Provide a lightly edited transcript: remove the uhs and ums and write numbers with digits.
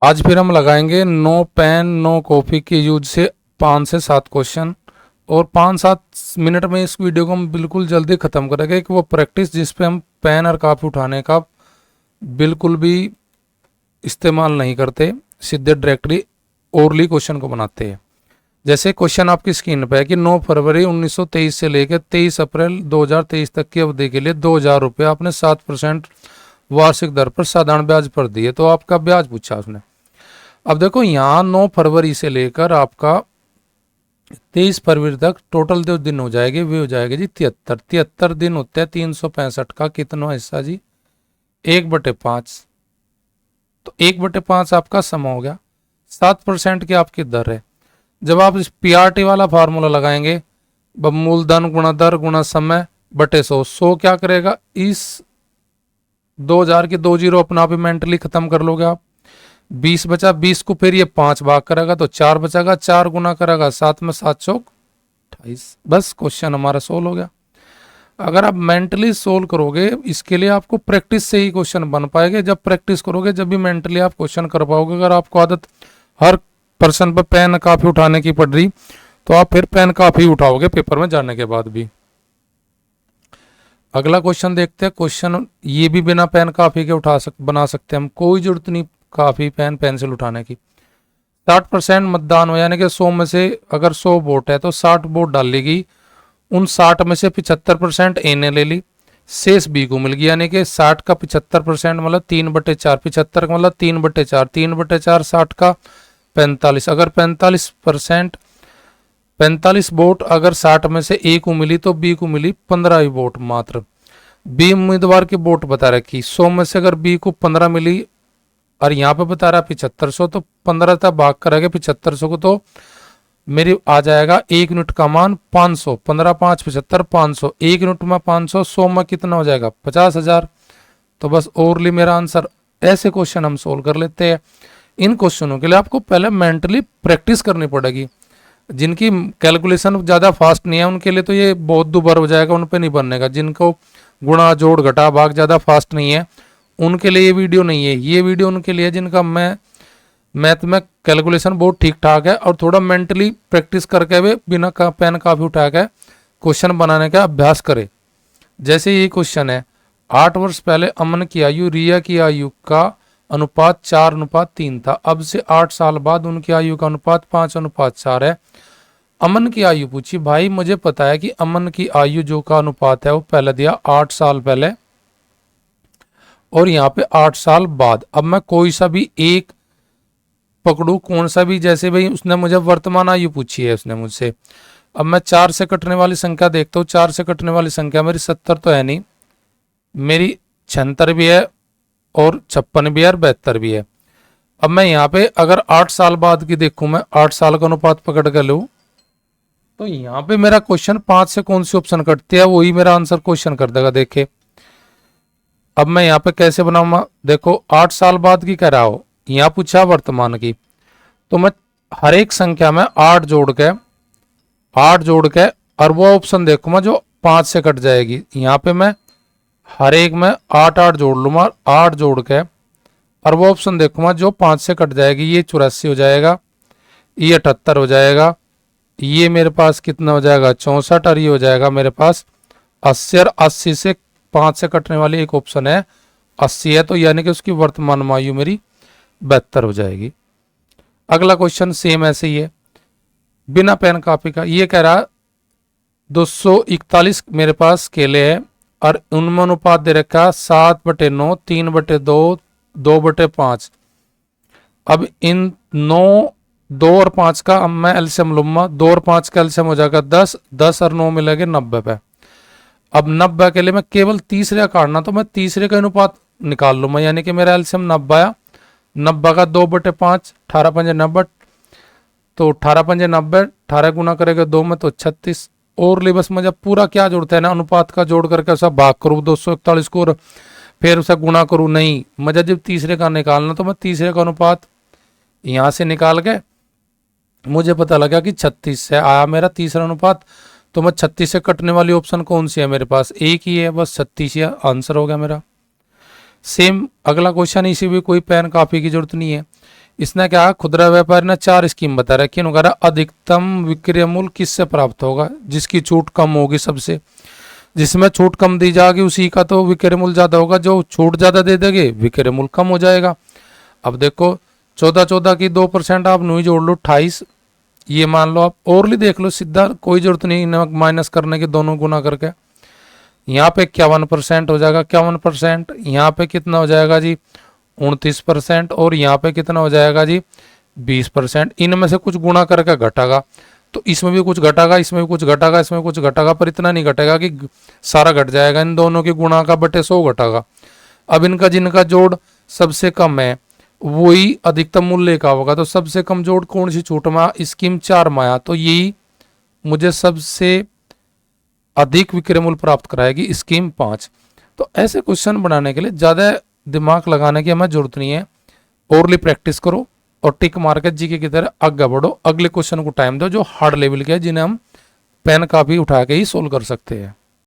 आज फिर हम लगाएंगे नो पेन नो कॉपी के यूज से 5 से 7 क्वेश्चन, और 5-7 मिनट में इस वीडियो को हम बिल्कुल जल्दी ख़त्म करेंगे कि वो प्रैक्टिस जिस पे हम पेन और कापी उठाने का बिल्कुल भी इस्तेमाल नहीं करते, सीधे डायरेक्टली ओरली क्वेश्चन को बनाते हैं। जैसे क्वेश्चन आपकी स्क्रीन पे है कि 9 फरवरी 1923 से लेकर 23 अप्रैल 2023 तक की अवधि के लिए 2000 रुपये आपने 7% वार्षिक दर पर साधारण ब्याज पर दिए, तो आपका ब्याज पूछा उसने। अब देखो यहाँ 9 फरवरी से लेकर आपका 23 फरवरी तक टोटल जो दिन हो जाएंगे वे हो जाएंगे जी 73 दिन होते हैं 365 का कितना हिस्सा जी 1/5। तो 1/5 आपका सम हो गया। 7% की आपकी दर है। जब आप इस पीआरटी वाला फार्मूला लगाएंगे, मूलधन गुणा दर गुणा समय बटे 100 क्या करेगा, इस 2000 के 2 जीरो अपना आप ही मेंटली खत्म कर लोगे आप। 20 बचा, 20 को फिर ये 5 भाग करेगा तो 4 बचेगा, 4 गुना करेगा 7 में 7 चौक 28। बस क्वेश्चन हमारा सोल्व हो गया। अगर आप मेंटली सोल्व करोगे, इसके लिए आपको प्रैक्टिस से ही क्वेश्चन बन पाएंगे। जब प्रैक्टिस करोगे जब भी मेंटली आप क्वेश्चन कर पाओगे। अगर आपको आदत हर पर्सन पर पेन काफी उठाने की पड़ रही तो आप फिर पेन काफी उठाओगे पेपर में जाने के बाद भी। अगला क्वेश्चन देखते हैं। क्वेश्चन ये भी बिना पेन काफी के बना सकते हैं हम, कोई जरूरत नहीं काफी पेन पेंसिल उठाने की। 60% मतदान हो, यानी कि 100 में से अगर 100 वोट है तो 60 वोट डालेगी। उन 60 में से 75% ए ने ले ली, शेष बी को मिल गया, यानी कि 60 का 75% मतलब 3/4, 75 का मतलब 3/4, 3/4 60 का 45। अगर 45 वोट अगर 60 में से ए को मिली तो बी को मिली 15 ही वोट मात्र। बी उम्मीदवार की वोट बता रखी, 100 में से अगर बी को 15 मिली और यहाँ पे बता रहा 7500, तो 15 तक भाग करेंगे 7500 को तो मेरी आ जाएगा 1 यूनिट का मान 500। 15 5 75 500, 1 यूनिट में 500, 100 में कितना हो जाएगा 50,000। तो बस ओरली मेरा आंसर। ऐसे क्वेश्चन हम सोल्व कर लेते हैं। इन क्वेश्चनों के लिए आपको पहले मेंटली प्रैक्टिस करनी पड़ेगी। जिनकी कैलकुलेशन ज़्यादा फास्ट नहीं है उनके लिए तो ये बहुत दुबार हो जाएगा, उन पर नहीं बनने का। जिनको गुणा जोड़ घटा भाग ज़्यादा फास्ट नहीं है उनके लिए ये वीडियो नहीं है। ये वीडियो उनके लिए जिनका मैथ में कैलकुलेशन बहुत ठीक ठाक है और थोड़ा मेंटली प्रैक्टिस करके वे बिना पेन काफी उठा के क्वेश्चन बनाने का अभ्यास करे। जैसे ये क्वेश्चन है, 8 वर्ष पहले अमन की आयु रिया की आयु का अनुपात 4:3 था। अब से 8 साल बाद उनकी आयु का अनुपात 5:4 है। अमन की आयु पूछी। भाई मुझे पता है कि अमन की आयु जो का अनुपात है वो पहले दिया 8 साल पहले और यहाँ पे 8 साल बाद। अब मैं कोई सा भी एक पकड़ू, कौन सा भी, जैसे भाई उसने मुझे वर्तमान आयु पूछी है उसने मुझसे। अब मैं 4 से कटने वाली संख्या देखता हूँ। 4 से कटने वाली संख्या मेरी 70 तो है नहीं, मेरी 76 भी है और 56 भी है और 72 भी है। अब मैं यहाँ पे अगर 8 साल बाद की देखूं, मैं 8 साल का अनुपात पकड़ कर लूँ तो यहाँ पे मेरा क्वेश्चन 5 से कौन सी ऑप्शन कटती है वही मेरा आंसर क्वेश्चन कर देगा। देखे अब मैं यहाँ पे कैसे बनाऊंगा, देखो 8 साल बाद की कह रहा हो, यहाँ पूछा वर्तमान की, तो मैं हर एक संख्या में 8 जोड़ के और वो ऑप्शन देखूंगा जो 5 से कट जाएगी। यहाँ पे मैं हर एक में 8 जोड़ लूंगा, 8 जोड़ के और वो ऑप्शन देखूंगा जो 5 से कट जाएगी। ये 84 हो जाएगा, ये 78 हो जाएगा, ये मेरे पास कितना हो जाएगा 64 और ये हो जाएगा मेरे पास 80। और 80 से 5 से कटने वाली एक ऑप्शन है 80 है, तो यानी कि उसकी वर्तमान आयु मेरी 72 हो जाएगी। अगला क्वेश्चन सेम ऐसे ही है बिना पेन कापी का। ये कह रहा 241 मेरे पास केले है और उनमें अनुपात दे रखा 7/9, 3/2, 2/5। अब इन 9, 2 और 5 का अब मैं एलसीएम लूंगा। 2 और 5 का एलसीएम हो जाएगा 10, 10 और 9 मिलेंगे 90 पे। अब 90 के लिए मैं केवल तीसरे काटना, तो मैं तीसरे का अनुपात निकाल लूंगा, यानी कि मेरा एलसीएम 90 आया। 90 का 2/5, 18 पंजे 90, तो 18 पंजे 90, 18 गुना करेगा 2 में तो 36। और बस मुझे पूरा क्या जोड़ता है ना, अनुपात का जोड़ करके उसे भाग करूँ 241 को और फिर उसे गुणा करूँ, नहीं। मुझे जब तीसरे का निकालना तो मैं तीसरे का अनुपात यहाँ से निकाल के मुझे पता लगा कि 36 से आया मेरा तीसरा अनुपात। तो मैं 36 से कटने वाली ऑप्शन कौन सी है मेरे पास, एक ही है, बस 36 ही आंसर हो गया मेरा। सेम अगला क्वेश्चन, इसी भी कोई पेन कापी की जरूरत नहीं है। इसने क्या खुदरा व्यापारी ने 4 स्कीम बता रखी है। अधिकतम विक्रय मूल्य किससे प्राप्त होगा, जिसकी छूट कम होगी सबसे, जिसमें छूट कम दी जाएगी उसी का तो विक्रय मूल्य ज्यादा होगा, जो छूट ज्यादा दे देंगे विक्रय मूल्य कम हो जाएगा। अब देखो 14 की 2% आप नहीं जोड़ लो 28, ये मान लो आप और भी देख लो सीधा, कोई जरूरत नहीं माइनस करने की, दोनों गुना करके। यहाँ पे 51% हो जाएगा, 51%। यहाँ पे कितना हो जाएगा जी 29%, और यहाँ पे कितना हो जाएगा जी 20%। इनमें से कुछ गुणा करके घटेगा, तो इसमें भी कुछ घटेगा, इसमें भी कुछ घटेगा, इसमें कुछ घटेगा, पर इतना नहीं घटेगा कि सारा घट जाएगा। इन दोनों की गुणा का बटे 100 घटेगा। अब इनका जिनका जोड़ सबसे कम है वही अधिकतम मूल्य का होगा, तो सबसे कम जोड़ कौन सी छूट में, स्कीम 4 में आया, तो यही मुझे सबसे अधिक विक्रय मूल्य प्राप्त कराएगी स्कीम 5। तो ऐसे क्वेश्चन बनाने के लिए ज्यादा दिमाग लगाने की हमें जरूरत नहीं है, ओरली प्रैक्टिस करो और टिक मार के जीके की तरह आगे बढ़ो। अगले क्वेश्चन को टाइम दो जो हार्ड लेवल के है, जिन्हें हम पेन कापी उठा के ही सोल्व कर सकते हैं।